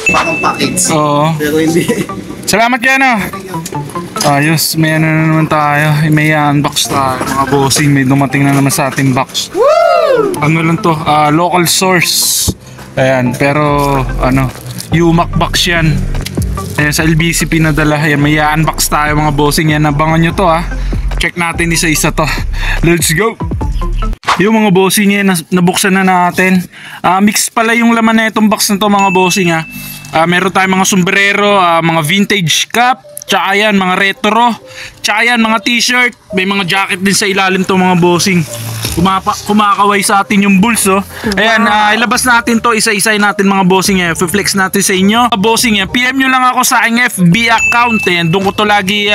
Parang package. Oo. Pero hindi. Salamat kaya na. Ayos, may ano na naman tayo. May unbox tayo mga bossing. May dumating na naman sa ating box. Woo! Ano lang to, local source. Ayan, pero ano, UMAC box yan. Ayan, sa LBC pinadala. Ayan, may unbox tayo mga bossing. Yan, abangan nyo to ha. Check natin isa-isa to. Let's go! Yung mga bossing yan, nabuksan na natin. Mix pala yung laman na itong box na to mga bossing ha. Meron tayong mga sombrero, mga vintage cap, tsaka yan mga retro, tsaka yan mga t-shirt. May mga jacket din sa ilalim to mga bossing. Kumakaway sa atin yung bulls oh. Ayan, ilabas natin to, isa-isay natin mga bossing. Flex natin sa inyo bossing. PM nyo lang ako sa aking FB account. Doon ko to lagi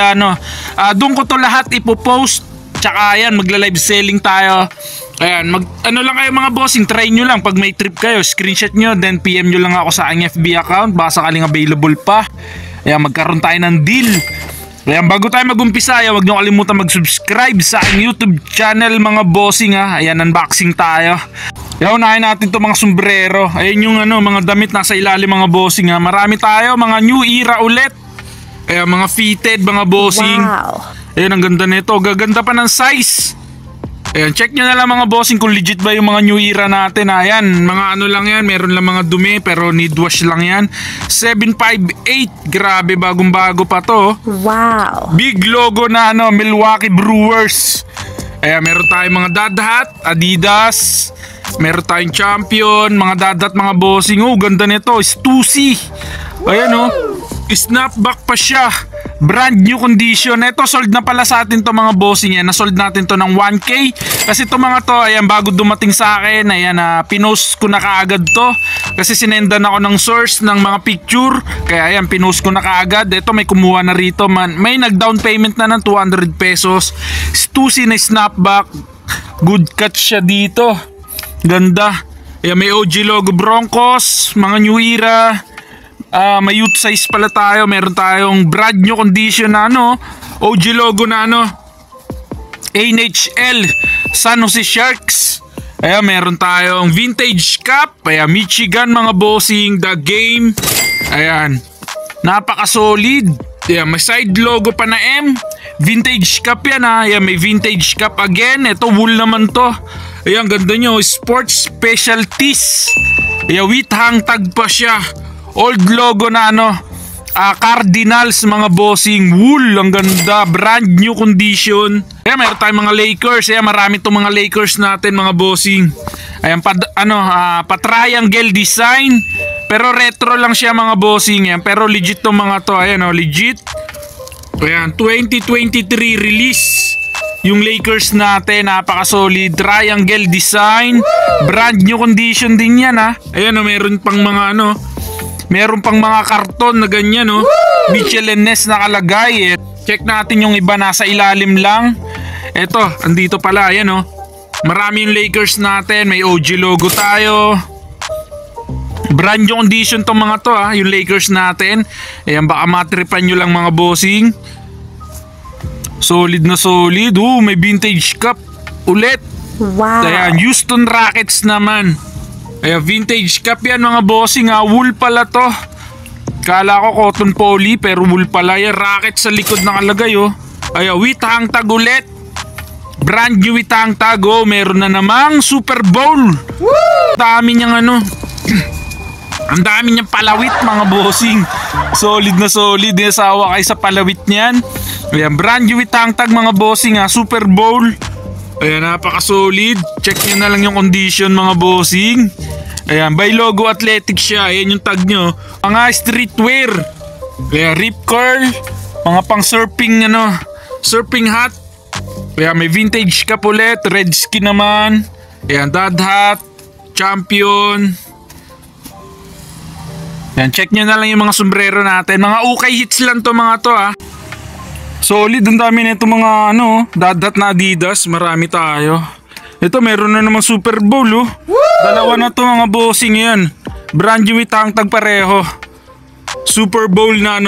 doon ko to lahat ipopost. Tsaka yan, magla-live selling tayo. Ayan, ano lang kayo mga bossing, try nyo lang pag may trip kayo, screenshot nyo, then PM nyo lang ako sa aking FB account, baka sakaling available pa. Ayan, magkaroon tayo ng deal. Ayan, bago tayo mag-umpisa, huwag nyo kalimutan mag-subscribe sa aking YouTube channel mga bossing ha. Ayan, unboxing tayo. Ayan, unahin natin to mga sombrero. Ayan yung mga damit nasa ilalim mga bossing ha. Marami tayo, mga new era ulit. Ayan, mga fitted mga bossing. Wow. Ayan, ang ganda nito. Gaganda pa ng size. Ayan, check nyo na lang mga bossing kung legit ba yung mga new era natin. Ayan, mga ano lang yan. Meron lang mga dumi pero need wash lang yan. 758. Grabe, bagong bago pa to. Wow. Big logo na Milwaukee Brewers. Ayan, meron tayong mga dadhat, Adidas. Meron tayong Champion, mga dadhat mga bossing. Oh, ganda nito. Stussy. Ayan oh. Snapback pa siya. Brand new condition. Ito sold na pala sa atin to mga bossing yan. Nasold natin to ng 1K. Kasi to mga to, ayan, bago dumating sa akin, ayan, pinost ko na kaagad to. Kasi sinendan ako ng source ng mga picture. Kaya ayan, pinost ko na kaagad. Ito may kumuha na rito man. May nag-down payment na ng 200 pesos. Stussy na snapback. Good cut siya dito. Ganda. Ayan, may OG logo Broncos. Mga new era. May youth size pala tayo. Meron tayong brand new condition na OG logo na NHL San Jose Sharks. Ayan, meron tayong vintage cap. Ayan, Michigan mga bossing. The Game. Ayan, napaka solid. Ayan, may side logo pa na M. Vintage cap yan ha. Ayan, may vintage cap again. Ito wool naman to. Ayan, ganda nyo. Sports specialties. Ayan, with hang tag pa siya. Old logo na Cardinals mga bossing. Wool, ang ganda. Brand new condition. Ayan, meron tayong mga Lakers. Ayan, marami itong mga Lakers natin mga bossing. Ayan, pa-triangle design. Pero retro lang siya mga bossing. Ayan, pero legit itong mga to. Ayan legit. Ayan, 2023 release. Yung Lakers natin, napaka-solid. Triangle design. Brand new condition din yan ha. Ayan meron pang mga meron pang mga karton na ganyan Michelin-ness nakalagay. Check natin yung iba, nasa ilalim lang. Eto, andito pala, ayan marami yung Lakers natin. May OG logo tayo. Brand new condition tong mga to yung Lakers natin. Ayan, baka matripan nyo lang mga bossing. Solid na solid. May vintage cup ulit. Wow. Ayan, Houston Rockets naman. Ayan, vintage cap yan mga bossing wool pala to. Kala ko cotton poly pero wool pala yan. Rocket sa likod nakalagay Ayan, with hang tag ulit. Brand new with hang tag meron na namang Super Bowl. Woo! Dami niyang ang dami niyang palawit mga bossing. Solid na solid. Sawa kayo sa palawit niyan. Ayan, brand new with hang tag mga bossing Super Bowl. Ayan, napaka-solid. Check nyo na lang yung condition mga bossing. Ayan, by Logo Athletic siya. Ayan yung tag nyo. Mga streetwear. Ayan, rip curl. Mga pang surfing surfing hat. Ayan, may vintage cap ulit. Red skin naman. Ayan, dad hat. Champion. Ayan, check nyo na lang yung mga sombrero natin. Mga ukay hits lang to mga to Solid, ang dami nito mga dadat na Adidas, marami tayo. Ito meron na naman Super Bowl Dalawa na to mga bossing yan. Brand new with hang tag pareho. Super Bowl na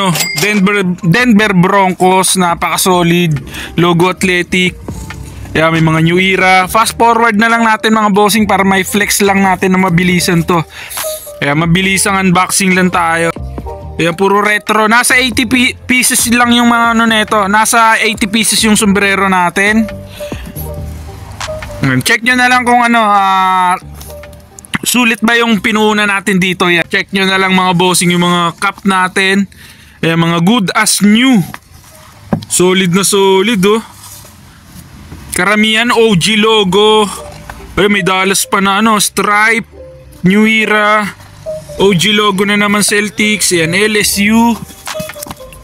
Denver Broncos, napaka-solid. Logo Athletic. May mga new era. Fast forward na lang natin mga bossing para may flex lang natin na mabilisan to. Kaya mabilisang unboxing lang tayo. Ayan, puro retro. Nasa 80 pieces lang yung mga ano neto. Nasa 80 pieces yung sombrero natin. Check nyo na lang kung ano, sulit ba yung pinuuna natin dito. Yan. Check nyo na lang mga bossing yung mga cup natin. Ayan, mga good as new. Solid na solid oh. Karamihan OG logo. Ay, may Dallas pa na ano, stripe, New Era, OG logo na naman Celtics, ayan, LSU.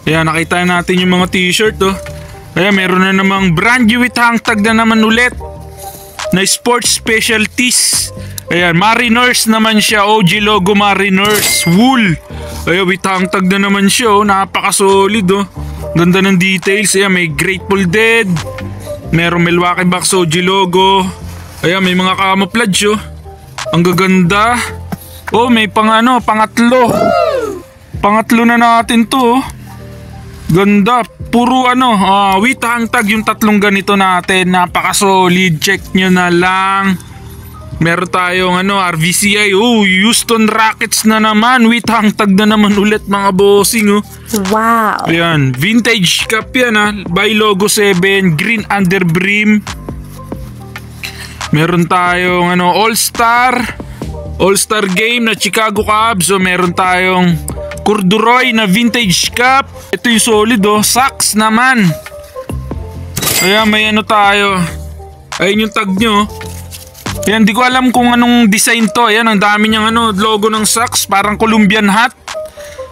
Ayan, nakita natin yung mga t-shirt oh. Ayan, meron na namang brand new with hang tag na naman ulit na sports specialties. Ayan, Mariners naman siya, OG logo Mariners, wool. Ayan, with hang tag na naman siya oh, napaka-solid oh. Ganda ng details, ayan, may Grateful Dead, merong Milwaukee Bucks OG logo. Ayan, may mga camouflage oh. Ang gaganda. Oh, may pangatlo. Pangatlo na natin to oh. Ganda. Puro with hang tag yung tatlong ganito natin. Napaka-solid. Check nyo na lang. Meron tayong RVCI. Oh, Houston Rockets na naman. With hang tag na naman ulit mga bossing oh. Wow. Ayan, vintage cup yan by Logo 7, green under brim. Meron tayong All-Star game na Chicago Cubs. So meron tayong corduroy na vintage cup. Ito yung solid oh. Socks naman. Ayan, may tayo. Ayun yung tag nyo. Ayan, di ko alam kung anong design to. Ayan, ang dami niyang logo ng socks. Parang Colombian hat.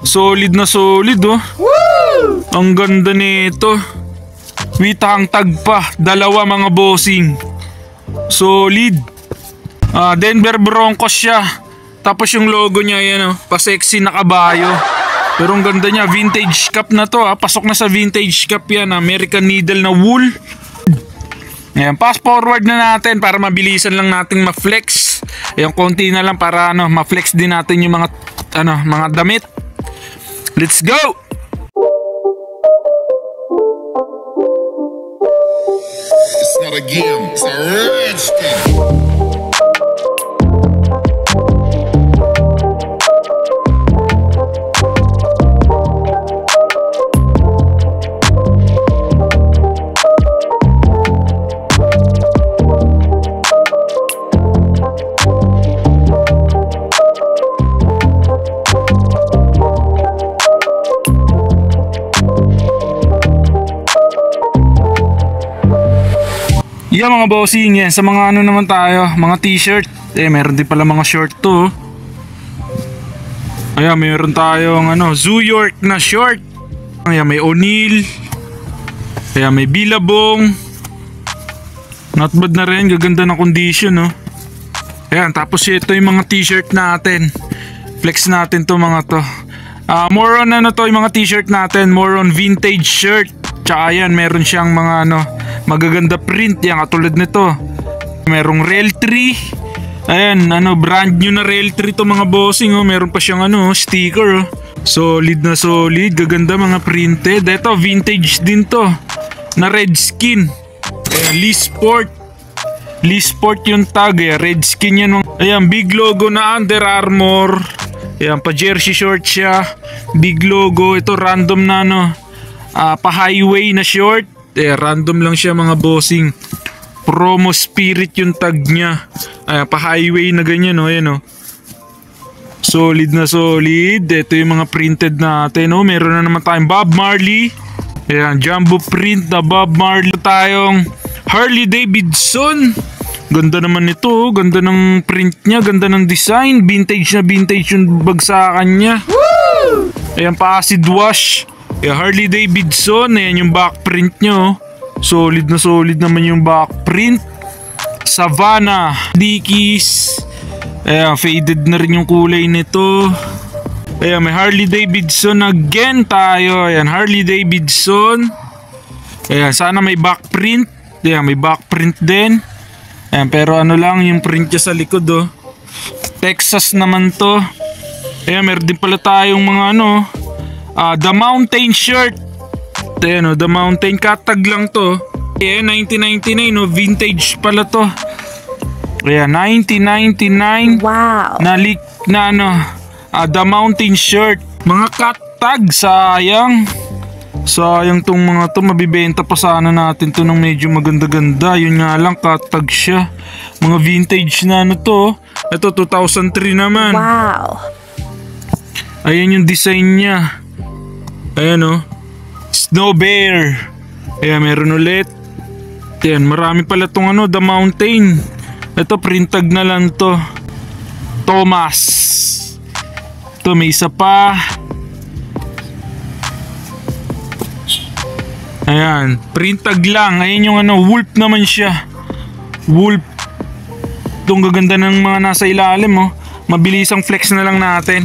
Solid na solid oh. Woo! Ang ganda nito. With hang tag pa. Dalawa mga bossing. Solid. Denver Broncos siya. Tapos yung logo niya yan pa-sexy na kabayo. Pero ang ganda niya, vintage cup na to Pasok na sa vintage cup yan, American Needle na wool. Ayan, pass forward na natin para mabilisan lang nating ma-flex. Ayan, konti na lang para ma-flex din natin yung mga damit. Let's go! It's not a game, it's a rich thing. Yeah mga bossing, yan. Sa mga naman tayo, mga t-shirt. Meron din pala mga short to. Ayan, meron tayong Zoo York na short. Ayan, may O'Neal. Ayan, may Billabong. Not bad na rin, gaganda ng condition Ayan, tapos ito yung mga t-shirt natin. Flex natin to mga to. More on to yung mga t-shirt natin, more on vintage shirt. Tsaka yan, meron siyang mga magaganda print yan katulad nito. Merong Realtree. Ayan, brand new na Realtree to mga bossing meron pa siyang sticker Solid na solid, gaganda mga printed. Ito vintage din to na Redskin. Ayan, Lee Sport yung tag Redskin yan. Ayan, big logo na Under Armour. Ayan, pa jersey short siya. Big logo, ito random na pa highway na short. Random lang siya mga bossing. Promo Spirit yung tag niya. Pa highway na ganyan ayan Solid na solid. Ito yung mga printed natin meron na naman tayong Bob Marley. Ayan, jumbo print na Bob Marley. Tayong Harley Davidson. Ganda naman nito ganda ng print niya, ganda ng design. Vintage na vintage yung bagsakan niya. Woo! Ayan, pa acid wash. Harley Davidson, ayan yung back print nyo. Solid na solid naman yung back print. Savannah Dickies. Ayan, faded na rin yung kulay nito. Ayan, may Harley Davidson again tayo. Ayan, Harley Davidson. Ayan, sana may back print. Ayan, may back print din. Ayan, pero lang yung print niya sa likod Texas naman to. Ayan, meron din pala tayong mga The Mountain shirt. Ayan The Mountain, katag lang to. Ayan, 1999 vintage pala to. Ayan, 1999. Wow. Na leak na The Mountain shirt. Mga cut tag, sayang. Sayang tong mga to, mabibenta pa sana natin to ng medyo maganda-ganda. Yun nga lang, cut tag siya. Mga vintage na ano to. Ito 2003 naman. Wow. Ayan yung design niya. Ayan oh. Snow Bear. Ayan, meron ulit. Ayan, marami pala tong ano, The Mountain. Ito, print tag na lang to. Thomas. Ito, may isa pa. Ayan, print tag lang. Ayan yung ano, wolf naman siya. Wolf. Itong gaganda ng mga nasa ilalim oh. Mabilisang flex na lang natin.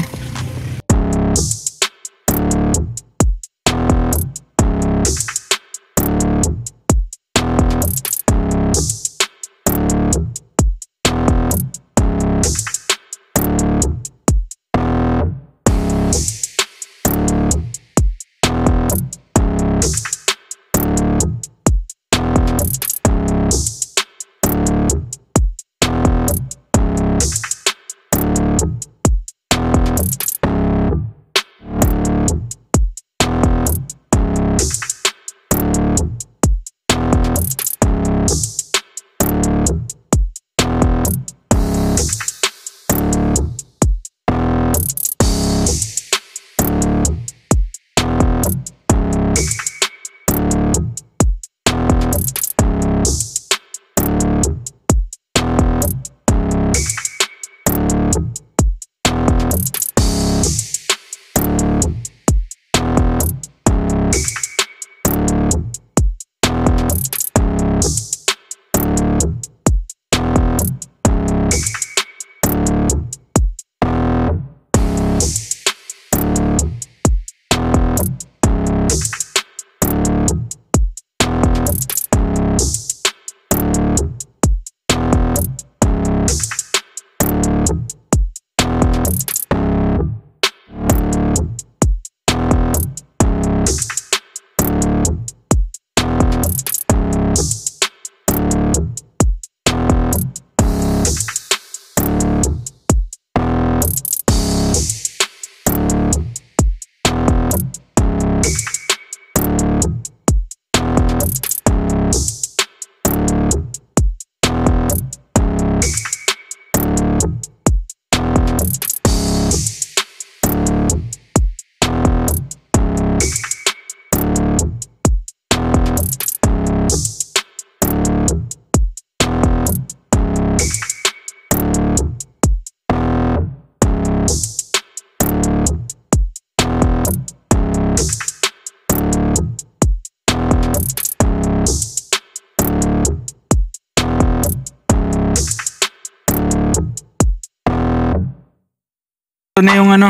Ito na yung ano,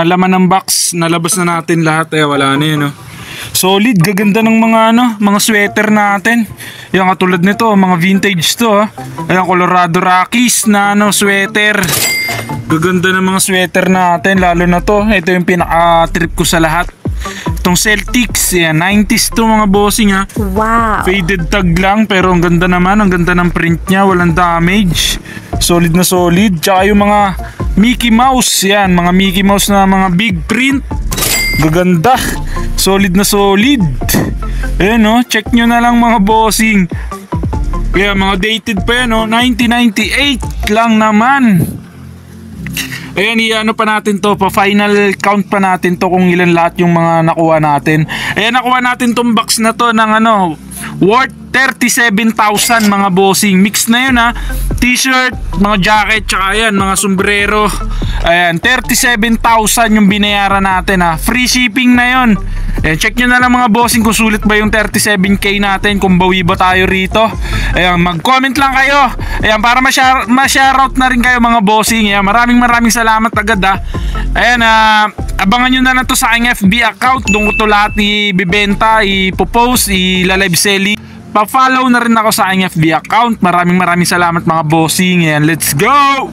laman ng box. Nalabas na natin lahat. Wala na yun. Solid, gaganda ng mga ano, mga sweater natin. Yung katulad nito, mga vintage to. Ayan, Colorado Rockies na ano, sweater. Gaganda ng mga sweater natin, lalo na to. Ito yung pinaka-trip ko sa lahat. Itong Celtics, yan, 90s to mga bossing ha. Wow. Faded tag lang pero ang ganda naman, ang ganda ng print niya, walang damage. Solid na solid. Tsaka yung mga Mickey Mouse, yan, mga Mickey Mouse na mga big print. Gaganda. Solid na solid. Ayan no, check nyo na lang mga bossing. Kaya mga dated pa yan 1998 lang naman. Ayan, i-ano pa natin to, pa final count pa natin to kung ilan lahat yung mga nakuha natin. Ayan, nakuha natin tong box na to ng ano, worth 37,000 mga bossing. Mix na yun ha, t-shirt, mga jacket, tsaka ayan, mga sombrero. Ayan, 37,000 yung binayaran natin ha. Free shipping na yun. Ayan, check nyo na lang mga bossing kung sulit ba yung 37k natin, kung bawi ba tayo rito. Ayan, mag-comment lang kayo. Ayan, para ma-shoutout na rin kayo mga bossing. Ayan, maraming salamat agad ha. Ayan, abangan nyo na lang to sa aking FB account. Doon ko to lahat ibibenta, ipopost, ilalive selling. Pa-follow na rin ako sa aking FB account. Maraming salamat mga bossing. Ayan, let's go!